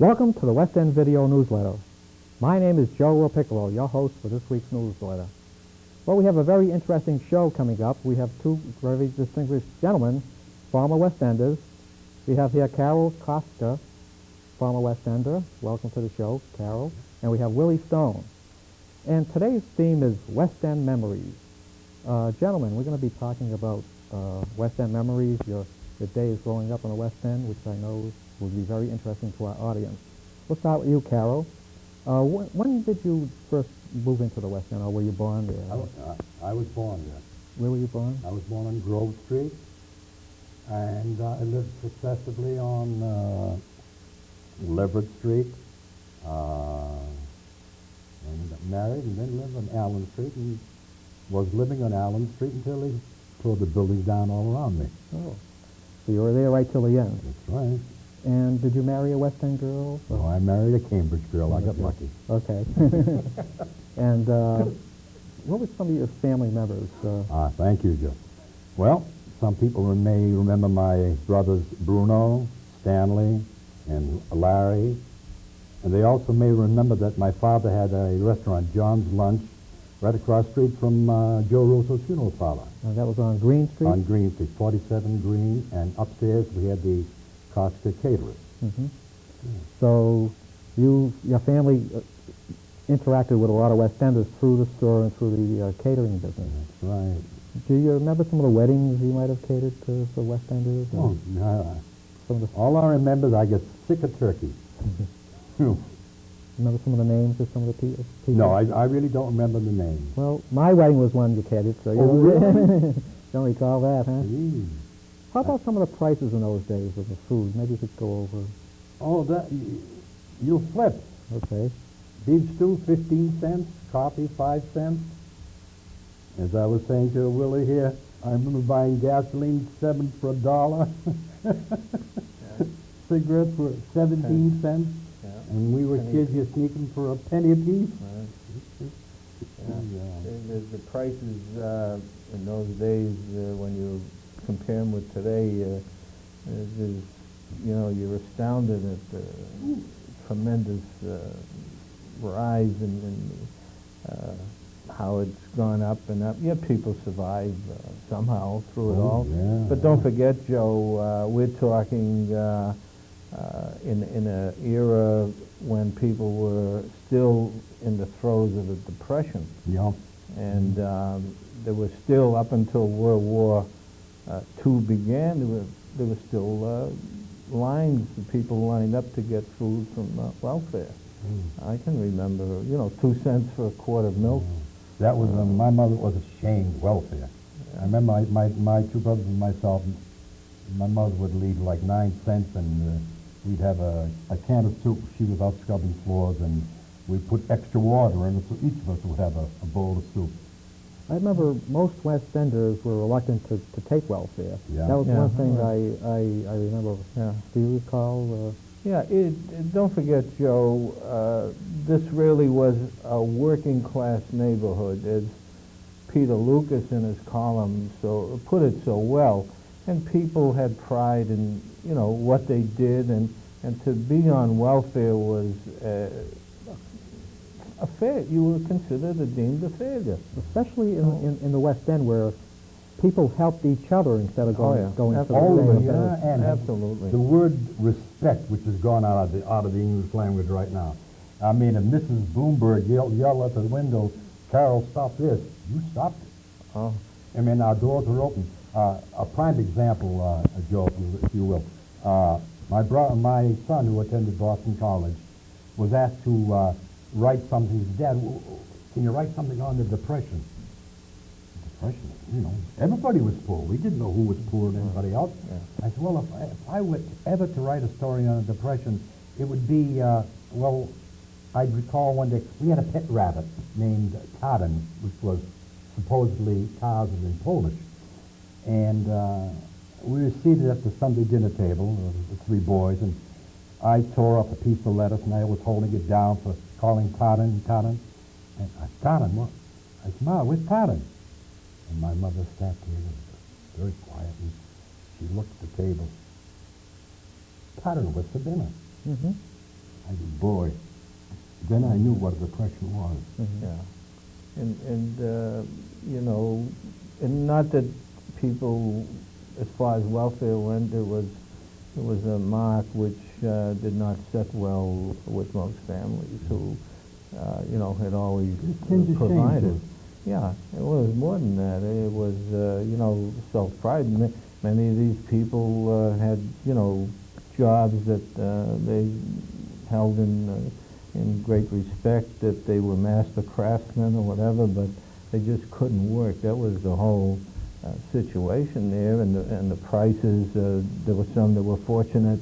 Welcome to the West End Video Newsletter. My name is Joe Piccolo, your host for this week's newsletter. Well, we have a very interesting show coming up. We have two very distinguished gentlemen, former West Enders. We have here Karol Kostka, former West Ender. Welcome to the show, Karol. And we have Willie Stone. And today's theme is West End memories. Gentlemen, we're going to be talking about West End memories, your days growing up in the West End, which I know will be very interesting to our audience. We'll start with you, Karol. When did you first move into the West End, or were you born there? I was born there. Where were you born? I was born on Grove Street, and I lived successively on Leverett Street, and got married, and then lived on Allen Street, and was living on Allen Street until they tore the buildings down all around me. Oh, so you were there right till the end. That's right. And did you marry a West End girl? No, I married a Cambridge girl. I got lucky. Okay. And what were some of your family members? Thank you, Joe. Well, some people may remember my brothers Bruno, Stanley, and Larry. And they also may remember that my father had a restaurant, John's Lunch, right across the street from Joe Russo's funeral parlor. And that was on Green Street? On Green Street, 47 Green, and upstairs we had the Kostka Caterers. Mm-hmm. Yeah. So your family interacted with a lot of West Enders through the store and through the catering business. That's right. Do you remember some of the weddings you might have catered to for West Enders? Oh, no. All I remember is I get sick of turkey. Remember some of the names of some of the people? No, I really don't remember the names. Well, my wedding was one you catered, so you really? don't recall that, huh? Jeez. How about some of the prices in those days of the food? Maybe you could go over. Oh, that you'll flip. Okay. Beef stew, 15 cents. Coffee, 5 cents. As I was saying to Willie here, I remember buying gasoline 7 for $1. Cigarettes were 17 cents. Yeah. And we were kids, you sneaking for a penny apiece. The prices in those days, when you compare them with today, you're astounded at the tremendous rise in how it's gone up and up. Yeah, people survive somehow through it all. Yeah. But don't forget, Joe, we're talking in an era when people were still in the throes of the Depression. Yeah. And there was still, up until World War II began, there were still lines of people lined up to get food from welfare. I can remember, 2 cents for a quart of milk. That was, my mother was ashamed welfare. I remember my two brothers and myself, my mother would leave like 9 cents, and we'd have a can of soup. She was out scrubbing floors, and we'd put extra water in it, so each of us would have a bowl of soup. I remember most West Enders were reluctant to take welfare. Yeah. That was one thing I remember. Yeah. Do you recall? Don't forget, Joe, this really was a working class neighborhood, as Peter Lucas in his column put it so well. And people had pride in, what they did, and to be on welfare was a failure. You were considered deemed a failure. Especially in the West End, where people helped each other instead of going to the and absolutely. The word respect, which has gone out of the English language right now. I mean, if Mrs. Bloomberg yelled out the window, "Carol, stop this," you stopped it. Oh. I mean, our doors were open. A prime example, Joe, if you will. My son, who attended Boston College, was asked to write something. He said, "Dad, can you write something on the Depression?" Depression, everybody was poor. We didn't know who was poorer than anybody else. Yeah. I said, well, if I were ever to write a story on the Depression, it would be, I'd recall one day, we had a pet rabbit named Tarzan, which was supposedly Tarzan in Polish. And we were seated at the Sunday dinner table, the 3 boys, and I tore up a piece of lettuce, and I was holding it down for calling Tarzan. And Tarzan, what? I said, "Ma, where's Tarzan?" And my mother sat there very quietly. She looked at the table. Tarzan, what's for dinner? Mm-hmm. I boy, then I knew what a depression was. Yeah. You know, and not that people, as far as welfare went, it was a mark which did not set well with most families who, you know, had always Seems a shame to provided. it. Yeah, it was more than that. It was, you know, self-pride. Many of these people had, you know, jobs that they held in great respect, that they were master craftsmen or whatever, but they just couldn't work. That was the whole situation there, and the prices. There were some that were fortunate,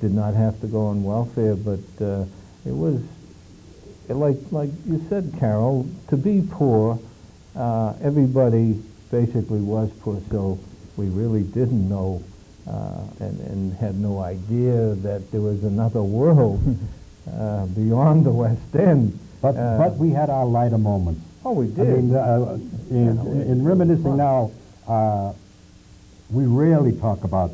did not have to go on welfare, but it was, like you said, Carol, to be poor, everybody basically was poor, so we really didn't know and had no idea that there was another world beyond the West End. But we had our lighter moments. Oh, we I did. mean, in reminiscing now, we rarely talk about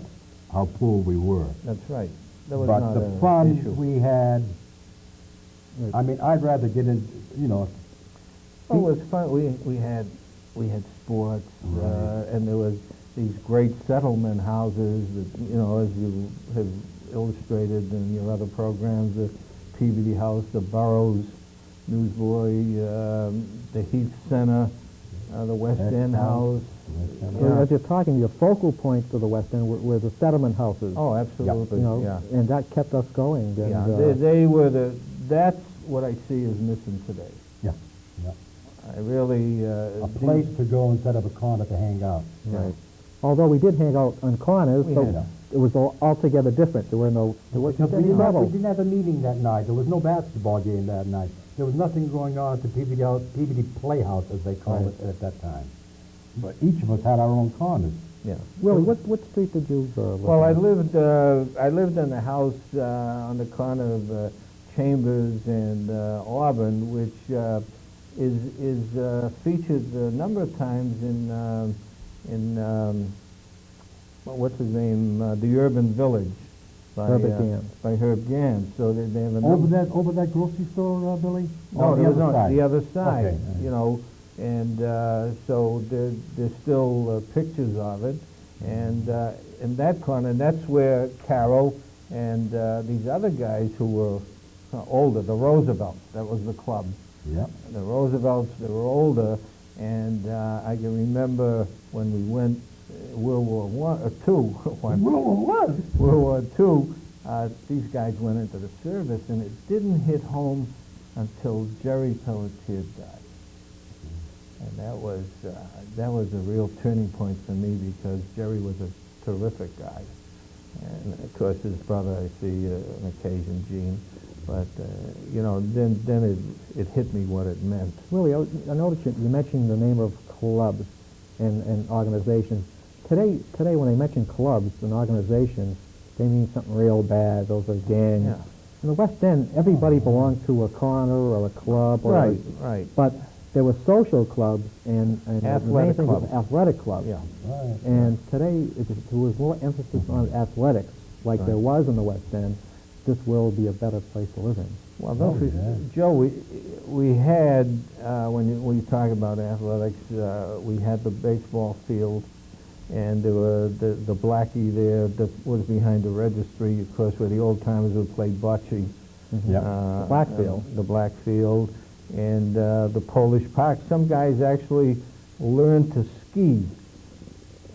how poor we were. That's right. That was But not the an fun issue. we had, I mean, I'd rather get in, you know. Oh, it was fun. We had sports, Right. and there was these great settlement houses that, you know, as you have illustrated in your other programs, the Peabody House, the Burroughs Newsboy, the Heath Center, the West End House. So as you're talking, your focal points of the West End were the settlement houses. Oh, absolutely. You know, Yeah. and that kept us going. And, Yeah. They were that's what I see is missing today. Yeah, yeah. I really A place to go instead of a corner to hang out. Right. Although we did hang out on corners, We but had. it was altogether different. There was Because we any level. didn't have a meeting that night. There was no basketball game that night. There was nothing going on at the Peabody Playhouse, as they called it at that time. But each of us had our own corners. Yeah. Willie, what street did you live Well, I on? lived in a house on the corner of Chambers and Auburn, which is featured a number of times in what's his name, The Urban Village, by Herbert Gans. by Herb Gans. So they have a Over that grocery store, Billy? No, Or the other side. The other side. Okay. You know, and so there's still pictures of it, and in that corner, and that's where Carol and these other guys who were older, the Roosevelts, that was the club. Yep. The Roosevelts, they were older, and I can remember when we went World War II. World War II, these guys went into the service, and it didn't hit home until Jerry Pelletier died. And that was a real turning point for me, because Jerry was a terrific guy. And of course his brother I see on occasion, Gene. But, you know, then it hit me what it meant. Willie, I noticed you mentioned the name of clubs and organizations. Today, when they mention clubs and organizations, they mean something real bad. Those are gangs. Yeah. In the West End, everybody belonged to a corner or a club. Or Right, right. But there were social clubs and Athletic the main thing was clubs. athletic clubs. Yeah. Right. And today, if there was more emphasis on athletics, like Right. there was in the West End, this world would be a better place to live in. Well, don't Oh, forget, yeah. Joe, we when you talk about athletics, we had the baseball field, and there were the Blackie there that was behind the registry, of course, where the old timers would play bocce. Yep. The black field. The black field, and the Polish Park. Some guys actually learned to ski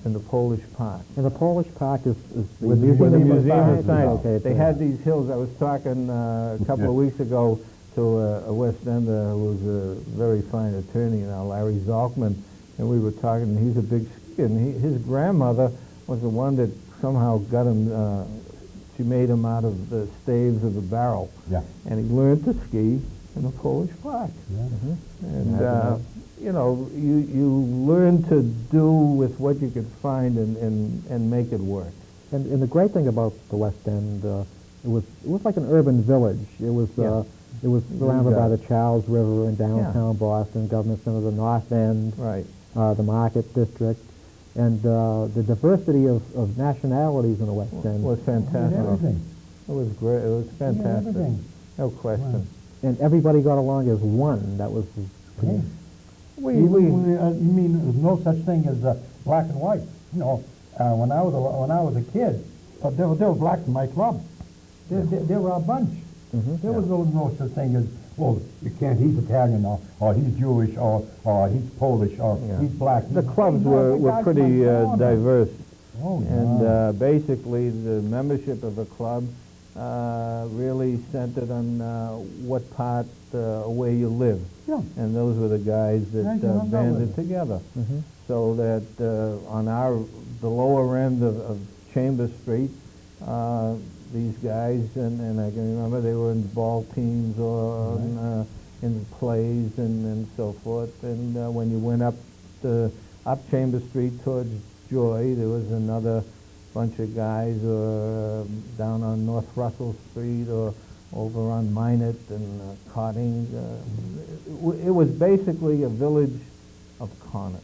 in the Polish Park. And the Polish Park is the With the Museum of Museum of Science. Science. Okay, it's They there. had these hills. I was talking a couple of weeks ago to a West Ender who was a very fine attorney now, Larry Zalkman, and we were talking, and he's a big skier, and his grandmother was the one that somehow got him, she made him out of the staves of the barrel, Yeah. and he learned to ski in the Polish Park. Yeah. And, you know, you learn to do with what you could find and make it work. And the great thing about the West End, it was like an urban village. It was Yeah. it was surrounded by the Charles River in downtown Yeah. Boston, Government Center, the North End, Right. the Market District, and the diversity of nationalities in the West End. Was fantastic. Everything. It was great. It was fantastic. Everything. No question. And everybody got along as one. That was the Hey. We You mean there's no such thing as black and white? You know, when I was a kid, there were blacks in my club. There were a bunch. There was no such thing as, well, you can't. He's Italian, or he's Jewish, or he's Polish, or he's black. The clubs were pretty diverse. Oh, yeah. And basically, the membership of a club really centered on what part where you live. Yeah. And those were the guys that banded together. So that on the lower end of Chambers Street, these guys, and I can remember they were in ball teams or in plays and so forth. And when you went up Chambers Street towards Joy, there was another bunch of guys, or down on North Russell Street, or over on Minot and Cotting. It was basically a village of Connaught.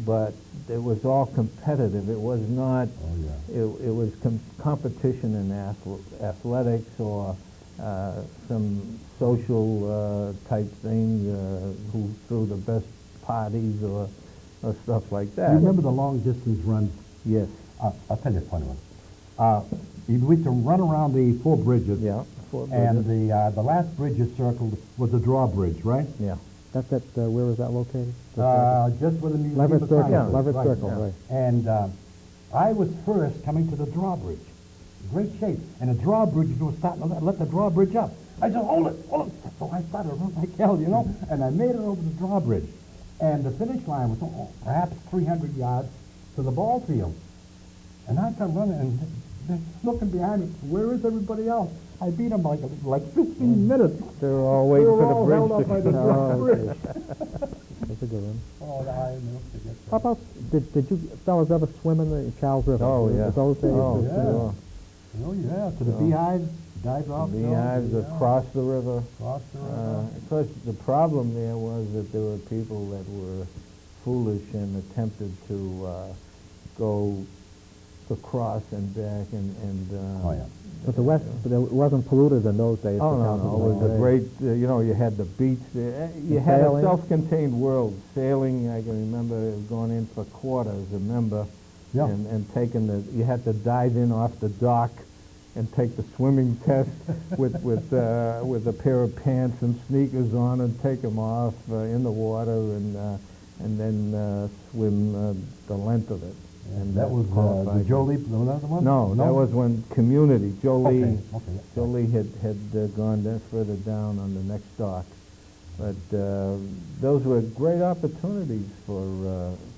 But it was all competitive. It was not. It was competition in athletics or some social type thing. Who threw the best parties or stuff like that. You remember the long distance runs? Yes. I'll tell you a funny one. We used to run around the four bridges. Yeah. And the last bridge you circled was the drawbridge, right? Yeah. That's at, where was that located? Just where the Museum Leverett of Circle. Science is, Leverett right. Circle, right. And I was first coming to the drawbridge. Great shape. And the drawbridge was starting to let the drawbridge up. I said, hold it. So I started to run like hell, you know, and I made it over the drawbridge. And the finish line was perhaps 300 yards to the ball field. And I come running and they're looking behind me. Where is everybody else? I beat them like 15 minutes. They were all waiting for the bridge held up by the drawbridge. That's a good one. Oh, I never forget that. How about, did you fellas ever swim in the Charles River? Oh, yeah. Those days? Oh, yeah. sure. Oh, yeah, to the beehives, dive off. Beehives across the river. Across the river. Of course, the problem there was that there were people that were foolish and attempted to go across and back and But the West, but it wasn't polluted in those days. oh, no, it was a great, you had the beach there. You had sailing. a self-contained world. Sailing, I can remember going in for quarters, remember, and taking you had to dive in off the dock and take the swimming test with a pair of pants and sneakers on and take them off in the water and then swim the length of it. And that was the Jolie, was that the one? No, that was when Community, Jolie, Okay. Jolie had gone further down on the next dock. But those were great opportunities for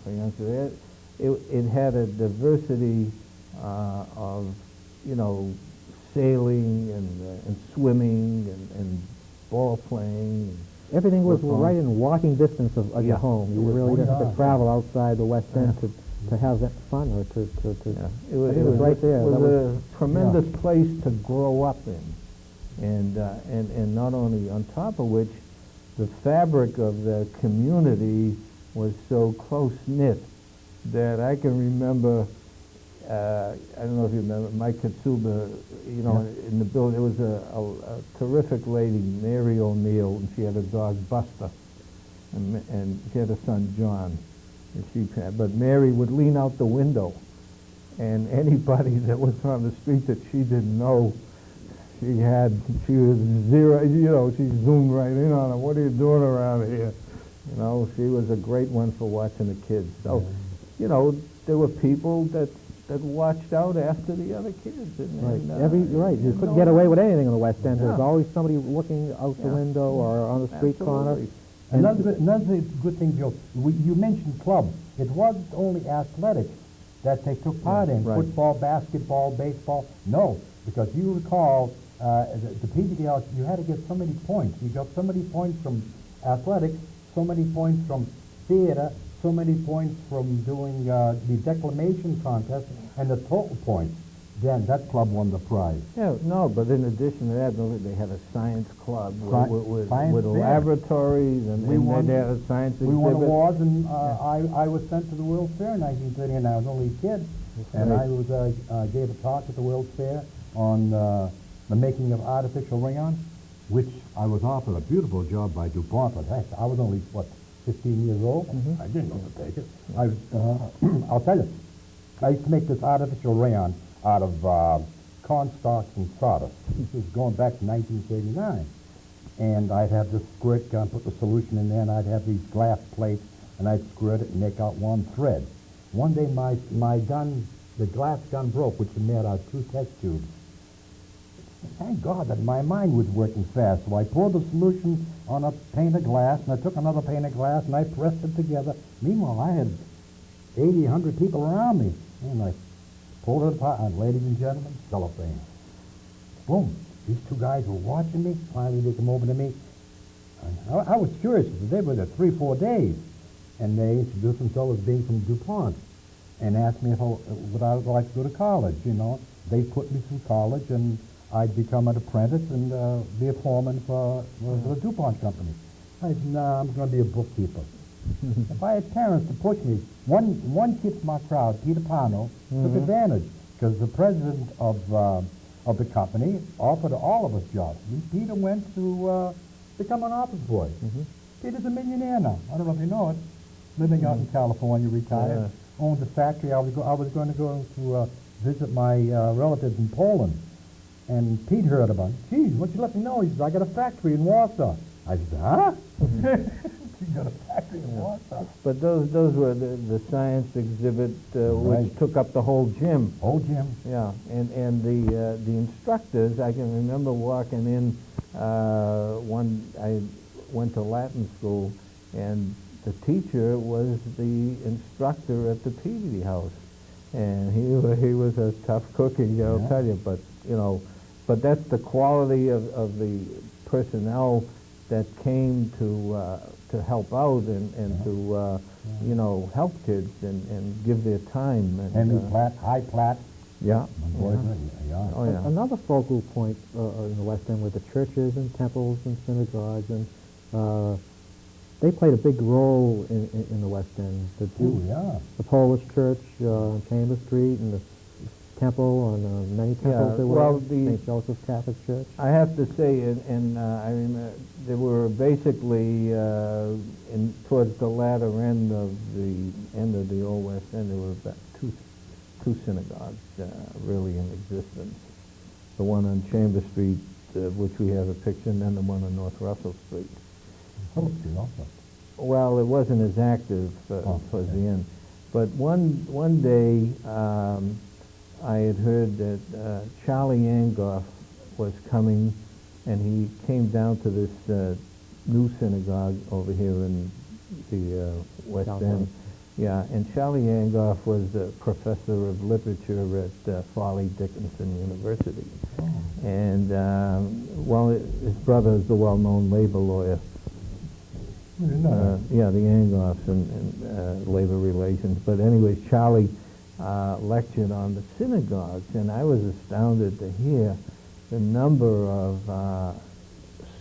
youngsters. It had a diversity of, sailing and swimming and ball playing. Everything was right in walking distance of your home. You really didn't have to travel outside the West End to have that fun or to It was right there. It was a tremendous place to grow up in, and not only on top of which, the fabric of the community was so close knit that I can remember. I don't know if you remember Mike Katsuba. In the building, there was a terrific lady, Mary O'Neill, and she had a dog, Buster, and she had a son, John. But Mary would lean out the window, and anybody that was on the street that she didn't know, she was zero. She zoomed right in on them. What are you doing around here? She was a great one for watching the kids. So, there were people that watched out after the other kids. Right. You couldn't get away with anything in the West End. There was always somebody looking out the window or on the street corner. Another good thing, Joe, you mentioned club. It wasn't only athletics that they took part in, football, basketball, baseball. No, because you recall the PGL, you had to get so many points. You got so many points from athletics, so many points from theater, so many points from doing the declamation contest, and the total points. Then that club won the prize. Yeah, no, but in addition to that, they had a science club with science laboratories, and they had a science exhibit. We won awards, and I was sent to the World's Fair in 1930, and I was only a kid. And I gave a talk at the World's Fair on the making of artificial rayon, which I was offered a beautiful job by DuPont. But heck, I was only, what, 15 years old? I didn't know to take it. I'll tell you, I used to make this artificial rayon out of cornstarch and sawdust. This was going back to 1939. And I'd have this squirt gun, put the solution in there, and I'd have these glass plates, and I'd squirt it and make out one thread. One day my gun, the glass gun broke, which was made out of 2 test tubes. Thank God that my mind was working fast. So I poured the solution on a pane of glass, and I took another pane of glass, and I pressed it together. Meanwhile, I had 80, 100 people around me. And I pulled it apart, and ladies and gentlemen, cellophane. Boom. These 2 guys were watching me. Finally, they come over to me. I was curious because they were there 3, 4 days. And they introduced themselves as being from DuPont and asked me if would I like to go to college, you know. They put me through college, and I'd become an apprentice and be a foreman for the DuPont company. I said, no, I'm going to be a bookkeeper. If I had parents to push me, one kid from our crowd, Peter Pano, took advantage because the president of the company offered all of us jobs. And Peter went to become an office boy. Peter's a millionaire now. I don't know if you know it. Living out in California, retired. Owns a factory. I was going to go to visit my relatives in Poland. And Pete heard about it. Geez, why don't you let me know? He says, I got a factory in Warsaw. I said, huh? You got a factory in Warsaw? But those were the science exhibit which took up the whole gym. Whole gym. Yeah, and the instructors, I can remember walking in, I went to Latin school, and the teacher was the instructor at the Peavey House. And he was a tough cookie, I'll tell you, but, you know, but that's the quality of the personnel that came to help out and to, you know, help kids and give their time. And, Henry Platt, High Platt. Yeah. Oh, yeah. Another focal point in the West End were the churches and temples and synagogues, and they played a big role in the West End. The Polish church on Chambers Street, and the temple, and many temples there were. Well, St. Joseph's Catholic Church. I have to say, I remember, they were basically towards the latter end of the Old West End. There were about two synagogues really in existence. The one on Chambers Street, which we have a picture, and then the one on North Russell Street. Well, it wasn't as active towards the end. But one day, I had heard that Charlie Angoff was coming, and he came down to this new synagogue over here in the West End. Yeah, and Charlie Angoff was a professor of literature at Farley Dickinson University. And, well, his brother is the well-known labor lawyer. Yeah, the Angoffs and labor relations. But anyways, Charlie lectured on the synagogues, and I was astounded to hear the number of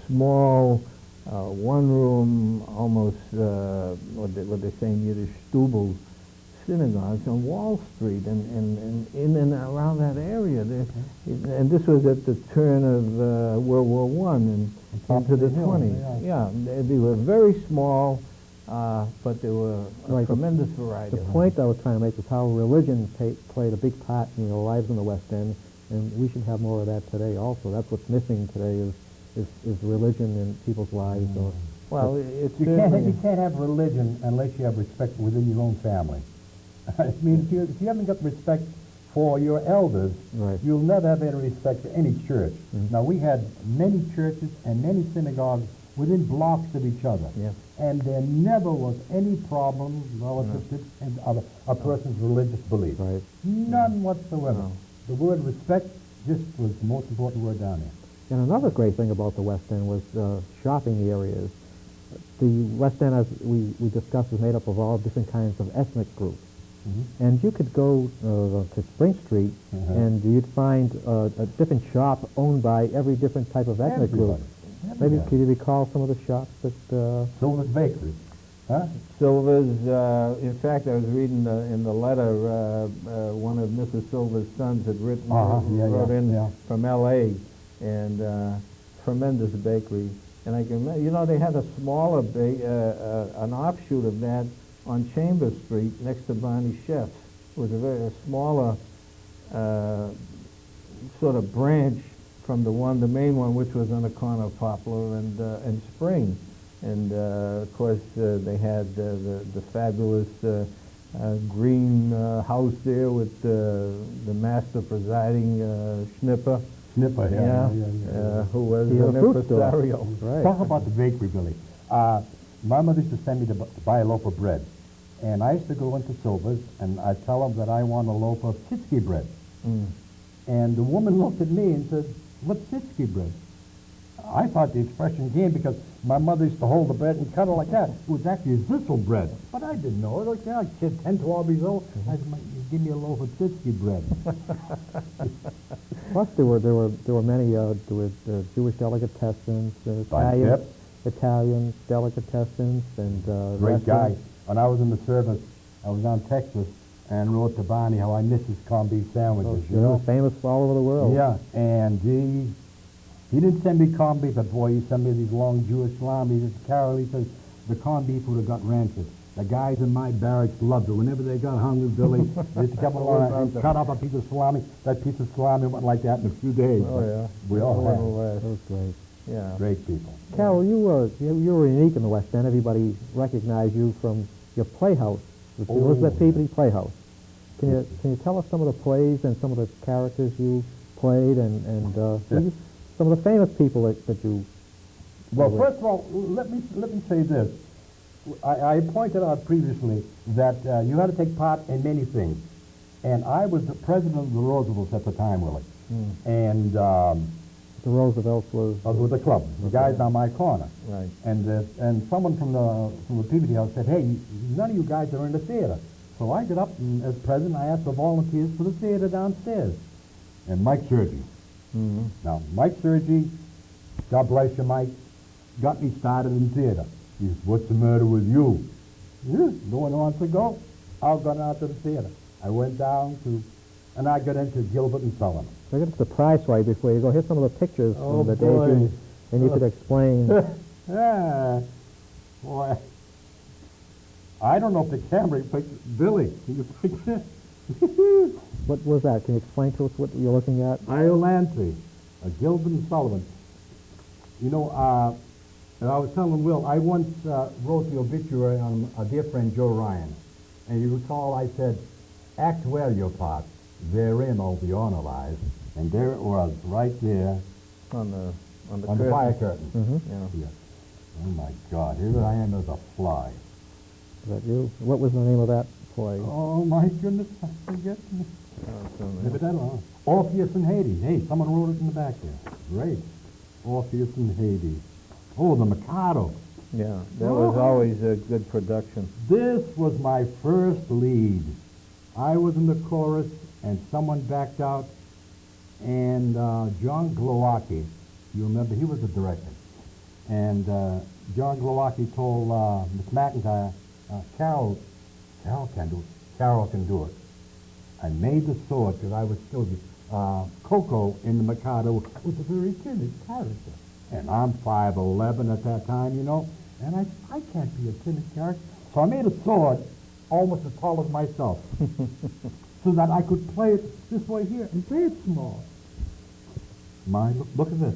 small, one-room, almost, what they say in Yiddish, stubel synagogues on Wall Street and in and around that area. And this was at the turn of World War I and into the 20s. Yeah, they were very small, but there were a tremendous variety. The point I was trying to make was how religion played a big part in the lives in the West End, and we should have more of that today also. That's what's missing today is religion in people's lives. Well, it's you can't have religion unless you have respect within your own family. I mean, if you haven't got respect for your elders, you'll never have any respect for any church. Now, we had many churches and many synagogues within blocks of each other, and there never was any problem relative to a person's religious belief. None whatsoever. The word respect just was the most important word down there. And another great thing about the West End was shopping areas. The West End, as we discussed, was made up of all different kinds of ethnic groups. And you could go to Spring Street, and you'd find a different shop owned by every different type of ethnic group. Maybe could you recall some of the shops that... Silver's Bakery. Huh? Silver's, in fact, I was reading in the letter, one of Mrs. Silver's sons had wrote in from L.A., and tremendous bakery. And I can, you know, they had a smaller, an offshoot of that on Chambers Street next to Barney Chef's. It was a smaller sort of branch from the main one, which was on the corner of Poplar and Spring. And of course, they had the fabulous green house there with the master presiding Schnipper. Snipper, Who was He had an a fruit store. impresario. Right. Talk about the bakery, Billy. My mother used to send me to buy a loaf of bread. And I used to go into Silver's, and I'd tell them that I want a loaf of Sitsky bread. Mm. And the woman looked at me and said, "What's Sitsky bread?" I thought the expression came because my mother used to hold the bread and cut it like that. It was actually Zissel bread. But I didn't know it. Like, yeah, kid, 10, 12 years old. I said, "Give me a loaf of Sitsky bread." Plus, there were many Jewish delicatessens, Italian delicatessens, and Great guy. restaurants. When I was in the service, I was down Texas and wrote to Barney how I miss his corned beef sandwiches, you know? Famous all over the world. Yeah, and he didn't send me corned beef, but boy, he sent me these long Jewish salami. He says, "Carol," he says, "the corned beef would have got rancid." The guys in my barracks loved it. Whenever they got hungry, Billy, they used to come along and cut up a piece of salami. That piece of salami went like that in a few days. Oh, yeah. We all had it. That was great. Yeah. Great people. Carol, you were unique in the West End. Everybody recognized you from your playhouse, the Elizabeth Peabody Playhouse. Can you tell us some of the plays and some of the characters you played and some of the famous people that you? Well, first of all, let me say this. I pointed out previously that you had to take part in many things, and I was the president of the Roosevelts at the time, Willie, and. The Roosevelts was with the club. The guys on my corner. Right. And someone from the Peabody House said, "Hey, none of you guys are in the theater." So I got up and, as president, I asked for volunteers for the theater downstairs. And Mike Sergi. Mm-hmm. Now, Mike Sergi, God bless you, Mike, got me started in theater. He says, "What's the matter with you?" "Yeah, no one wants to go. I'll go down to the theater." I went down and I got into Gilbert and Sullivan. So get the price right before you go. Here's some of the pictures Oh, from the boy. days and you could explain. Boy, I don't know if the camera picked Billy. Can you picture? What was that? Can you explain to us what you're looking at? Iolanthe, Gilbert and Sullivan. You know, and I was telling Will, I once wrote the obituary on a dear friend, Joe Ryan. And you recall I said, "Act well your part. Therein all the honor lies." And there it was, right there On the on the fire curtain. Mm-hmm. Yeah. Yeah. Oh my God, here I am as a fly. Is that you? What was the name of that play? Oh my goodness, I forget. Maybe that one. Orpheus and Hades. Hey, someone wrote it in the back there. Great. Orpheus and Hades. Oh, the Mikado. Yeah, that was always a good production. This was my first lead. I was in the chorus, and someone backed out, and John Glowacki, you remember, he was the director, and John Glowacki told Miss McIntyre, Carol can do it. Carol can do it. I made the sword because I was still Coco in the Mikado was a very timid character, and I'm 5'11" at that time, you know, and I can't be a timid character, so I made a sword almost as tall as myself, so that I could play it this way here and play it small. Look at this.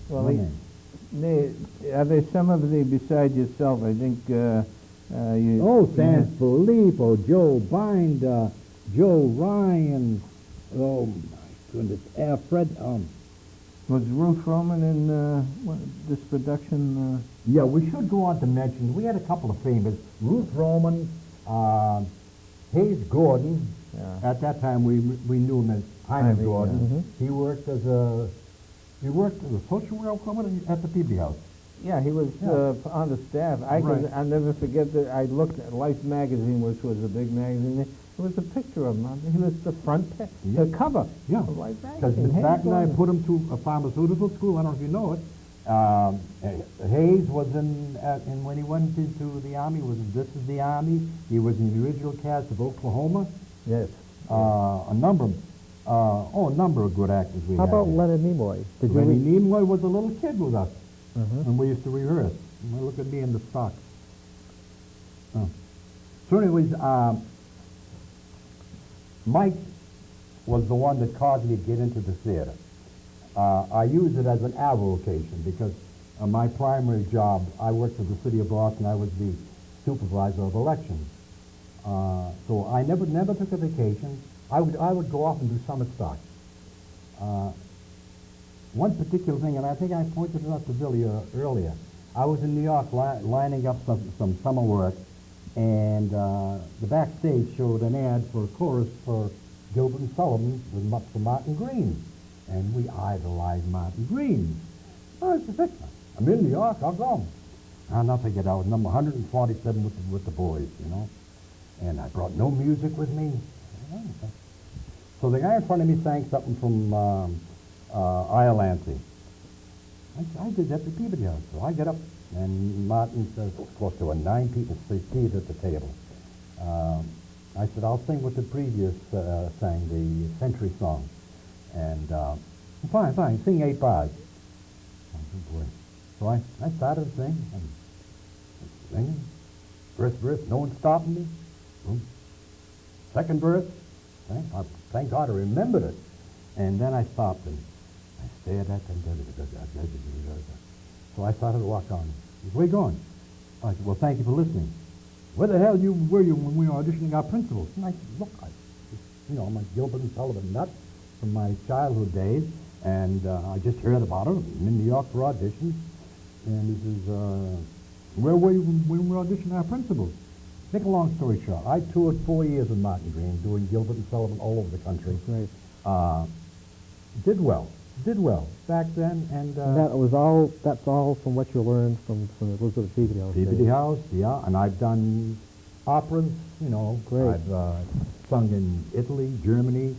Well, are there some of the, besides yourself, I think you... Oh, San Filippo, Joe Bind, Joe Ryan, oh my goodness, Fred, Was Ruth Roman in this production? Yeah, we should go on to mention, we had a couple of famous, Ruth Roman, Hayes Gordon. Yeah. At that time, we knew him as Hyman Gordon. Mm-hmm. He worked as a social worker at the Peabody House. Yeah, he was on the staff. I'll never forget that I looked at Life magazine, which was a big magazine. There was a picture of him. He was the the cover of Life Because magazine. Miss Back and I put him to a pharmaceutical school. I don't know if you know it. Hayes was in when he went into the Army, was in This Is the Army. He was in the original cast of Oklahoma. Yes. A number of them. A number of good actors we How had. about here. Leonard Nimoy? Did you Lenny read? Nimoy was a little kid with us, Mhm. and we used to rehearse. And look at me in the stocks. So anyways, Mike was the one that caused me to get into the theater. I used it as an avocation because my primary job, I worked for the city of Boston. I was the supervisor of elections. So I never took a vacation. I would go off and do summer stock. One particular thing, and I think I pointed it out to Billy earlier, I was in New York lining up some summer work, and the backstage showed an ad for a chorus for Gilbert and Sullivan for Martin Green. And we idolized Martin Green. Oh, I said, I'm in New York, I'll go. I'll not forget, I was number 147 with the boys, you know. And I brought no music with me. So the guy in front of me sang something from Irelandsey. I did that to Peabody House. So I get up, and Martin says, of course, there were 9 people seated at the table. I said, I'll sing what the previous sang, the Century Song. And fine, sing 8 bars. Oh, boy. So I started to sing, and singing. First verse, no one stopping me. Boom. Second verse, thank God I remembered it. And then I stopped and I stared at them. So I started to walk on. He said, where you going? I said, well, thank you for listening. Where the hell were you when we were auditioning our principals? And I said, look, I'm a Gilbert and Sullivan nut from my childhood days, and I just heard about it. I'm in New York for auditions. And he says, where were you when we were auditioning our principals? Make a long story short, I toured 4 years with Martin Green, doing Gilbert and Sullivan all over the country. Great. Did well back then, and that's all from what you learned from the Elizabeth Peabody House. Peabody House, yeah, and I've done operas, you know. Great. I've sung in Italy, Germany.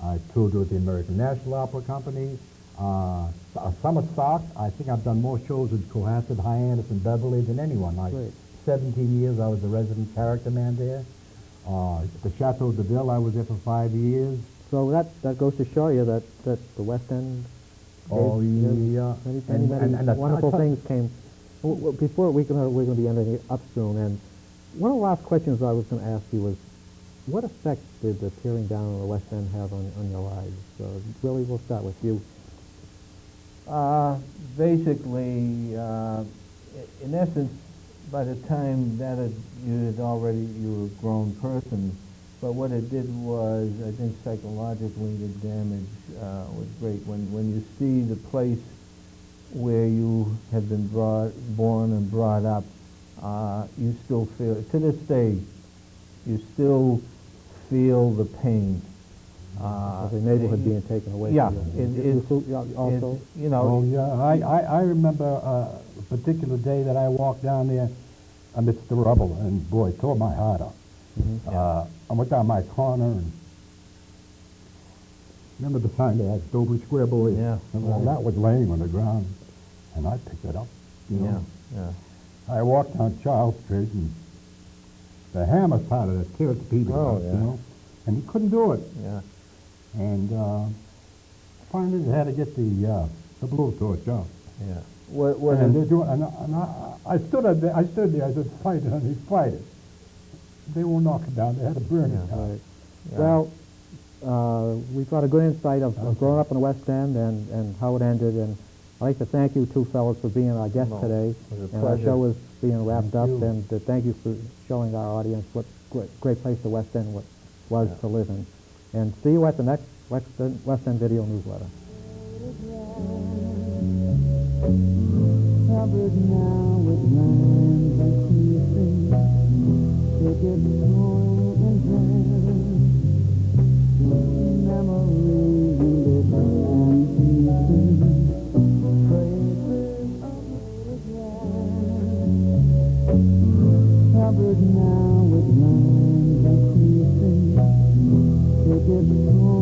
I toured with the American National Opera Company. Summer stock, I think I've done more shows with Cohasset, Hyannis, and Beverly than anyone. Great. 17 years I was the resident character man there. The Chateau de Ville, I was there for 5 years. So that goes to show you that the West End. Oh, yeah. Many wonderful things came. Before we're going to be ending up soon, and one of the last questions I was going to ask you was, what effect did the tearing down of the West End have on your lives? So Willie, we'll start with you. Basically, in essence, by the time that you were a grown person, but what it did was, I think psychologically, the damage was great. When you see the place where you have been born and brought up, you still feel, to this day, you still feel the pain. The neighborhood being taken away Yeah, from you. Also? you know. Oh, yeah. I remember a particular day that I walked down there amidst the rubble, and boy, it tore my heart out. Mm-hmm. I went down my corner, and remember the sign they had, Stowbridge Square Boys? Yeah. And that was laying on the ground, and I picked it up, you know. Yeah. I walked down Charles Street, and the hammer started to tear at the people, Oh, yeah. you know, and he couldn't do it. Yeah. And finally, they had to get the blowtorch out. Yeah. And I stood there. I said, "Fight it, honey, fight it." They won't knock it down. They had to burn it down. Right. Yeah. Well, we've got a good insight of growing up in the West End and how it ended. And I'd like to thank you two fellows for being our guests today. It was a And our pleasure. show is being wrapped Thank up. you. And thank you for showing our audience what great place the West End was to live in. And see you at the next West End Video Newsletter. Covered now with lines and creases, tickets torn and dread, memories in bits and pieces, traces of regret. Covered now with lines and creases, tickets torn